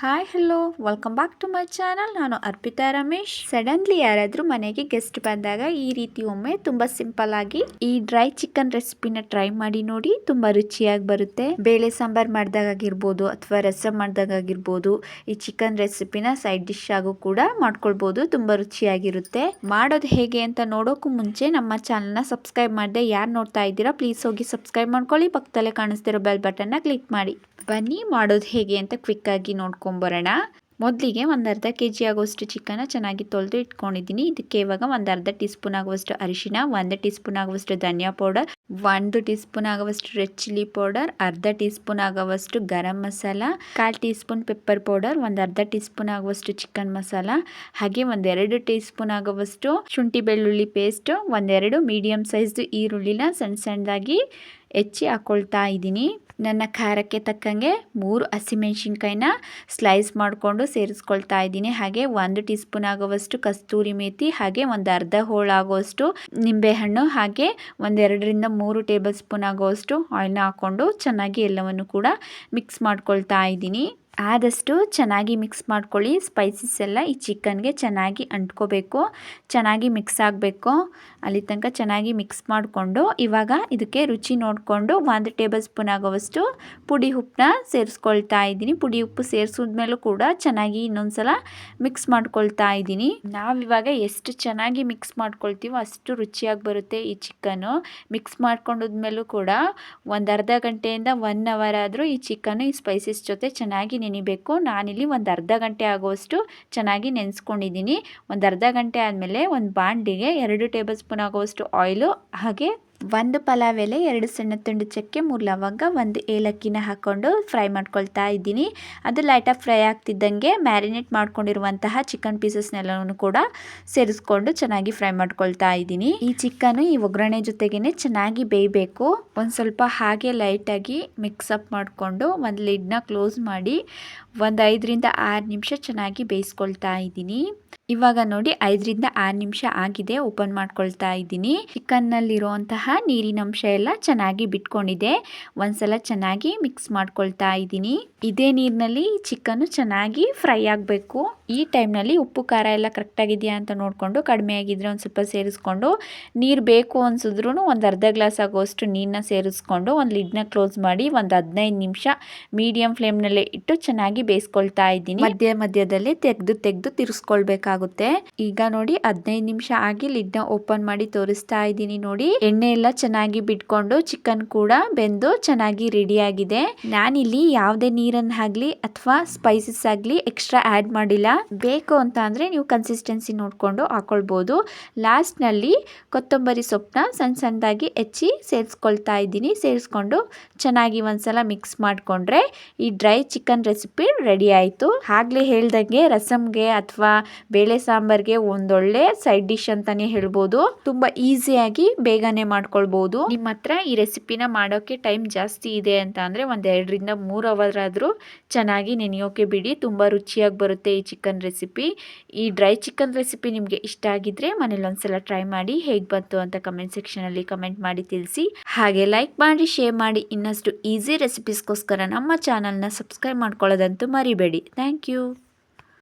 Hi hello welcome back to my channel. ನಾನು Arpita Ramesh. Suddenly ಯಾರಾದರೂ ಮನೆಗೆ ಗೆಸ್ಟ್ ಬಂದಾಗ ಈ ರೀತಿ ಒಮ್ಮೆ ತುಂಬ ಸಿಂಪಲ್ ಆಗಿ ಈ ಡ್ರೈ ಚಿಕನ್ ರೆಸಿಪಿನ ಟ್ರೈ ಮಾಡಿ ನೋಡಿ. ತುಂಬ ರುಚಿಯಾಗಿ ಬರುತ್ತೆ. ಬೇಳೆ ಸಾಂಬಾರ್ ಮಾಡಿದಾಗ ಆಗಿರ್ಬೋದು ಅಥವಾ ರಸಮ್ ಮಾಡಿದಾಗ ಆಗಿರ್ಬೋದು, ಈ ಚಿಕನ್ ರೆಸಿಪಿನ ಸೈಡ್ ಡಿಶ್ ಆಗು ಕೂಡ ಮಾಡ್ಕೊಳ್ಬೋದು. ತುಂಬ ರುಚಿಯಾಗಿರುತ್ತೆ. ಮಾಡೋದು ಹೇಗೆ ಅಂತ ನೋಡೋಕ್ಕೂ ಮುಂಚೆ ನಮ್ಮ ಚಾನಲ್ನ ಸಬ್ಸ್ಕ್ರೈಬ್ ಮಾಡದೆ ಯಾರು ನೋಡ್ತಾ ಇದ್ದೀರಾ ಪ್ಲೀಸ್ ಹೋಗಿ ಸಬ್ಸ್ಕ್ರೈಬ್ ಮಾಡ್ಕೊಳ್ಳಿ. ಪಕ್ಕದಲ್ಲೇ ಕಾಣಿಸ್ತಿರೋ ಬೆಲ್ ಬಟನ್ನ ಕ್ಲಿಕ್ ಮಾಡಿ. ಬನ್ನಿ ಮಾಡೋದು ಹೇಗೆ ಅಂತ ಕ್ವಿಕ್ ಆಗಿ ನೋಡ್ಕೊಂಬರೋಣ. ಮೊದಲಿಗೆ ಒಂದು ಅರ್ಧ ಕೆಜಿ ಆಗುವಷ್ಟು ಚಿಕನ್ನ ಚೆನ್ನಾಗಿ ತೊಳೆದು ಇಟ್ಕೊಂಡಿದ್ದೀನಿ. ಇದಕ್ಕೆ ಇವಾಗ ಒಂದು ಅರ್ಧ ಟೀ ಸ್ಪೂನ್ ಆಗುವಷ್ಟು ಅರಿಶಿನ, 1 ಟೀ ಸ್ಪೂನ್ ಆಗುವಷ್ಟು ಧನಿಯಾ ಪೌಡರ್, 1 ಟೀ ಸ್ಪೂನ್ ಆಗುವಷ್ಟು ರೆಡ್ ಚಿಲ್ಲಿ ಪೌಡರ್, ಅರ್ಧ ಟೀ ಸ್ಪೂನ್ ಆಗುವಷ್ಟು garam masala, 1/4 teaspoon pepper powder, ಒಂದು ಅರ್ಧ ಟೀ ಸ್ಪೂನ್ ಆಗುವಷ್ಟು ಚಿಕನ್ ಮಸಾಲ, ಹಾಗೆ 2 ಟೀ ಸ್ಪೂನ್ ಆಗುವಷ್ಟು ಶುಂಠಿ ಬೆಳ್ಳುಳ್ಳಿ ಪೇಸ್ಟ್, 2 ಮೀಡಿಯಂ ಸೈಜ್ದು ಈರುಳ್ಳಿನ ಸಣ್ಣ ಸಣ್ಣದಾಗಿ ಹೆಚ್ಚಿ ಹಾಕೊಳ್ತಾ ಇದ್ದೀನಿ. ನನ್ನ ಖಾರಕ್ಕೆ ತಕ್ಕಂಗೆ 3 ಹಸಿಮೆಣಸಿನ್ಕಾಯಿನ ಸ್ಲೈಸ್ ಮಾಡಿಕೊಂಡು ಸೇರಿಸ್ಕೊಳ್ತಾ ಇದ್ದೀನಿ. ಹಾಗೆ 1 ಟೀ ಸ್ಪೂನ್ ಆಗುವಷ್ಟು ಕಸ್ತೂರಿ ಮೇಥಿ, ಹಾಗೆ ಒಂದು ಅರ್ಧ ಹೋಳು ಆಗುವಷ್ಟು ನಿಂಬೆಹಣ್ಣು, ಹಾಗೆ 2 ರಿಂದ 3 ಟೇಬಲ್ ಸ್ಪೂನ್ ಆಗುವಷ್ಟು ಆಯಿಲ್ನ ಹಾಕ್ಕೊಂಡು ಚೆನ್ನಾಗಿ ಎಲ್ಲವನ್ನು ಕೂಡ ಮಿಕ್ಸ್ ಮಾಡ್ಕೊಳ್ತಾ ಇದ್ದೀನಿ. ಆದಷ್ಟು ಚೆನ್ನಾಗಿ ಮಿಕ್ಸ್ ಮಾಡ್ಕೊಳ್ಳಿ. ಸ್ಪೈಸಸ್ ಎಲ್ಲ ಈ ಚಿಕನ್ಗೆ ಚೆನ್ನಾಗಿ ಅಂಟ್ಕೋಬೇಕು, ಚೆನ್ನಾಗಿ ಮಿಕ್ಸ್ ಆಗಬೇಕು. ಅಲ್ಲಿ ತನಕ ಚೆನ್ನಾಗಿ ಮಿಕ್ಸ್ ಮಾಡಿಕೊಂಡು ಇವಾಗ ಇದಕ್ಕೆ ರುಚಿ ನೋಡಿಕೊಂಡು 1 ಟೇಬಲ್ ಸ್ಪೂನ್ ಆಗುವಷ್ಟು ಪುಡಿ ಉಪ್ಪನ್ನ ಸೇರಿಸ್ಕೊಳ್ತಾ ಇದ್ದೀನಿ. ಪುಡಿ ಉಪ್ಪು ಸೇರಿಸಿದ್ಮೇಲೂ ಕೂಡ ಚೆನ್ನಾಗಿ ಇನ್ನೊಂದ್ಸಲ ಮಿಕ್ಸ್ ಮಾಡ್ಕೊಳ್ತಾ ಇದ್ದೀನಿ. ನಾವಿವಾಗ ಎಷ್ಟು ಚೆನ್ನಾಗಿ ಮಿಕ್ಸ್ ಮಾಡ್ಕೊಳ್ತೀವೋ ಅಷ್ಟು ರುಚಿಯಾಗಿ ಬರುತ್ತೆ ಈ ಚಿಕನ್ನು. ಮಿಕ್ಸ್ ಮಾಡ್ಕೊಂಡಾದ್ಮೇಲೂ ಕೂಡ ಒಂದು ಅರ್ಧ ಗಂಟೆಯಿಂದ 1 ಅವರ್ ಆದರೂ ಈ ಚಿಕನ್ನು ಈ ಸ್ಪೈಸಸ್ ಜೊತೆ ಚೆನ್ನಾಗಿ ನೆನಿಬೇಕು. ನಾನಿಲ್ಲಿ ಒಂದು ಅರ್ಧ ಗಂಟೆ ಆಗುವಷ್ಟು ಚೆನ್ನಾಗಿ ನೆನೆಸ್ಕೊಂಡಿದ್ದೀನಿ. ಒಂದು ಅರ್ಧ ಗಂಟೆ ಆದಮೇಲೆ ಒಂದು ಬಾಣಲಿಗೆ 2 ಟೇಬಲ್ ಸ್ಪೂನ್ ಆಗುವಷ್ಟು ಆಯಿಲು, ಹಾಗೆ 1 ಪಲಾವ್ ಎಲೆ, 2 ಸಣ್ಣ ತುಂಡು ಚಕ್ಕೆ, 3 ಲವಂಗ, 1 ಏಲಕ್ಕಿನ ಹಾಕ್ಕೊಂಡು ಫ್ರೈ ಮಾಡ್ಕೊಳ್ತಾ ಇದ್ದೀನಿ. ಅದು ಲೈಟಾಗಿ ಫ್ರೈ ಆಗ್ತಿದ್ದಂಗೆ ಮ್ಯಾರಿನೇಟ್ ಮಾಡ್ಕೊಂಡಿರುವಂತಹ ಚಿಕನ್ ಪೀಸಸ್ನೆಲ್ಲವನ್ನು ಕೂಡ ಸೇರಿಸ್ಕೊಂಡು ಚೆನ್ನಾಗಿ ಫ್ರೈ ಮಾಡ್ಕೊಳ್ತಾ ಇದ್ದೀನಿ. ಈ ಚಿಕನ್ನು ಈ ಒಗ್ಗರಣೆ ಜೊತೆಗೇನೆ ಚೆನ್ನಾಗಿ ಬೇಯಬೇಕು. ಒಂದು ಸ್ವಲ್ಪ ಹಾಗೆ ಲೈಟಾಗಿ ಮಿಕ್ಸಪ್ ಮಾಡಿಕೊಂಡು ಒಂದು ಲಿಡ್ನ ಕ್ಲೋಸ್ ಮಾಡಿ ಒಂದು 5 ರಿಂದ 6 ನಿಮಿಷ ಚೆನ್ನಾಗಿ ಬೇಯಿಸ್ಕೊಳ್ತಾ ಇದ್ದೀನಿ. ಇವಾಗ ನೋಡಿ 5 ರಿಂದ 6 ನಿಮಿಷ ಆಗಿದೆ. ಓಪನ್ ಮಾಡ್ಕೊಳ್ತಾ ಇದ್ದೀನಿ. ಚಿಕನ್ನಲ್ಲಿರುವಂತಹ ನೀರಿನ ಅಂಶ ಎಲ್ಲ ಚೆನ್ನಾಗಿ ಬಿಟ್ಕೊಂಡಿದೆ. ಒಂದ್ಸಲ ಚೆನ್ನಾಗಿ ಮಿಕ್ಸ್ ಮಾಡ್ಕೊಳ್ತಾ ಇದ್ದೀನಿ. ಇದೇ ನೀರಿನಲ್ಲಿ ಚಿಕನ್ ಚೆನ್ನಾಗಿ ಫ್ರೈ ಆಗಬೇಕು. ಈ ಟೈಮ್ನಲ್ಲಿ ಉಪ್ಪು ಖಾರ ಎಲ್ಲ ಕರೆಕ್ಟಾಗಿದೆಯಾ ಅಂತ ನೋಡಿಕೊಂಡು ಕಡಿಮೆ ಆಗಿದ್ರೆ ಒಂದು ಸ್ವಲ್ಪ ಸೇರಿಸ್ಕೊಂಡು, ನೀರು ಬೇಕು ಅನ್ಸಿದ್ರು ಒಂದು ಅರ್ಧ ಗ್ಲಾಸ್ ಆಗುವಷ್ಟು ನೀರನ್ನ ಸೇರಿಸ್ಕೊಂಡು ಒಂದು ಲಿಡ್ನ ಕ್ಲೋಸ್ ಮಾಡಿ ಒಂದು 15 ನಿಮಿಷ ಮೀಡಿಯಂ ಫ್ಲೇಮ್ನಲ್ಲೇ ಇಟ್ಟು ಚೆನ್ನಾಗಿ ಬೇಯಿಸ್ಕೊಳ್ತಾ ಇದ್ದೀನಿ. ಮಧ್ಯದಲ್ಲಿ ತೆಗೆದು ತಿರ್ಸ್ಕೊಳ್ಬೇಕಾಗುತ್ತೆ. ಈಗ ನೋಡಿ 15 ನಿಮಿಷ ಆಗಿ ಲಿಡ್ನ ಓಪನ್ ಮಾಡಿ ತೋರಿಸ್ತಾ ಇದ್ದೀನಿ. ನೋಡಿ ಎಣ್ಣೆ ಎಲ್ಲ ಚೆನ್ನಾಗಿ ಬಿಟ್ಕೊಂಡು ಚಿಕನ್ ಕೂಡ ಬೆಂದು ಚೆನ್ನಾಗಿ ರೆಡಿ ಆಗಿದೆ. ನಾನಿಲ್ಲಿ ಯಾವುದೇ ನೀರನ್ನ ಆಗ್ಲಿ ಅಥವಾ ಸ್ಪೈಸಸ್ ಆಗಲಿ ಎಕ್ಸ್ಟ್ರಾ ಆ್ಯಡ್ ಮಾಡಿಲ್ಲ. ಬೇಕು ಅಂತ ಅಂದ್ರೆ ನೀವು ಕನ್ಸಿಸ್ಟೆನ್ಸಿ ನೋಡ್ಕೊಂಡು ಹಾಕೊಳ್ಬೋದು. ಲಾಸ್ಟ್ ನಲ್ಲಿ ಕೊತ್ತಂಬರಿ ಸೊಪ್ಪನ್ನ ಸಣ್ಣ ಸಣ್ಣದಾಗಿ ಹೆಚ್ಚಿ ಸೇರಿಸ್ಕೊಳ್ತಾ ಇದ್ದೀನಿ. ಸೇರಿಸ್ಕೊಂಡು ಚೆನ್ನಾಗಿ ಒಂದ್ಸಲ ಮಿಕ್ಸ್ ಮಾಡ್ಕೊಂಡ್ರೆ ಈ ಡ್ರೈ ಚಿಕನ್ ರೆಸಿಪಿ ರೆಡಿ ಆಯ್ತು. ಆಗ್ಲೇ ಹೇಳ್ದಂಗೆ ರಸಮ್ಗೆ ಅಥವಾ ಬೇಳೆ ಸಾಂಬಾರ್ಗೆ ಒಂದೊಳ್ಳೆ ಸೈಡ್ ಡಿಶ್ ಅಂತಾನೆ ಹೇಳ್ಬೋದು. ತುಂಬಾ ಈಸಿಯಾಗಿ ಬೇಗನೆ ಮಾಡ್ಕೊಳ್ಬಹುದು. ನಿಮ್ಮ ಹತ್ರ ಈ ರೆಸಿಪಿನ ಮಾಡೋಕೆ ಟೈಮ್ ಜಾಸ್ತಿ ಇದೆ ಅಂತ ಅಂದ್ರೆ 1-2 ರಿಂದ 3 ಅವರ್ ಆದ್ರೂ ಚೆನ್ನಾಗಿ ನೆನೆಯೋಕೆ ಬಿಡಿ. ತುಂಬಾ ರುಚಿಯಾಗಿ ಬರುತ್ತೆ ಈ ಚಿಕನ್ ರೆಸಿಪಿ. ಈ ಡ್ರೈ ಚಿಕನ್ ರೆಸಿಪಿ ನಿಮ್ಗೆ ಇಷ್ಟ ಆಗಿದ್ರೆ ಮನೇಲಿ ಒಂದ್ಸಲ ಟ್ರೈ ಮಾಡಿ. ಹೇಗ್ ಬಂತು ಅಂತ ಕಮೆಂಟ್ ಸೆಕ್ಷನ್ ಅಲ್ಲಿ ಕಮೆಂಟ್ ಮಾಡಿ ತಿಳಿಸಿ. ಹಾಗೆ ಲೈಕ್ ಮಾಡಿ, ಶೇರ್ ಮಾಡಿ. ಇನ್ನಷ್ಟು ಈಸಿ ರೆಸಿಪೀಸ್ಗೋಸ್ಕರ ನಮ್ಮ ಚಾನಲ್ನ ಸಬ್ಸ್ಕ್ರೈಬ್ ಮಾಡ್ಕೊಳ್ಳೋದಂತೂ ಮರಿಬೇಡಿ. Thank you.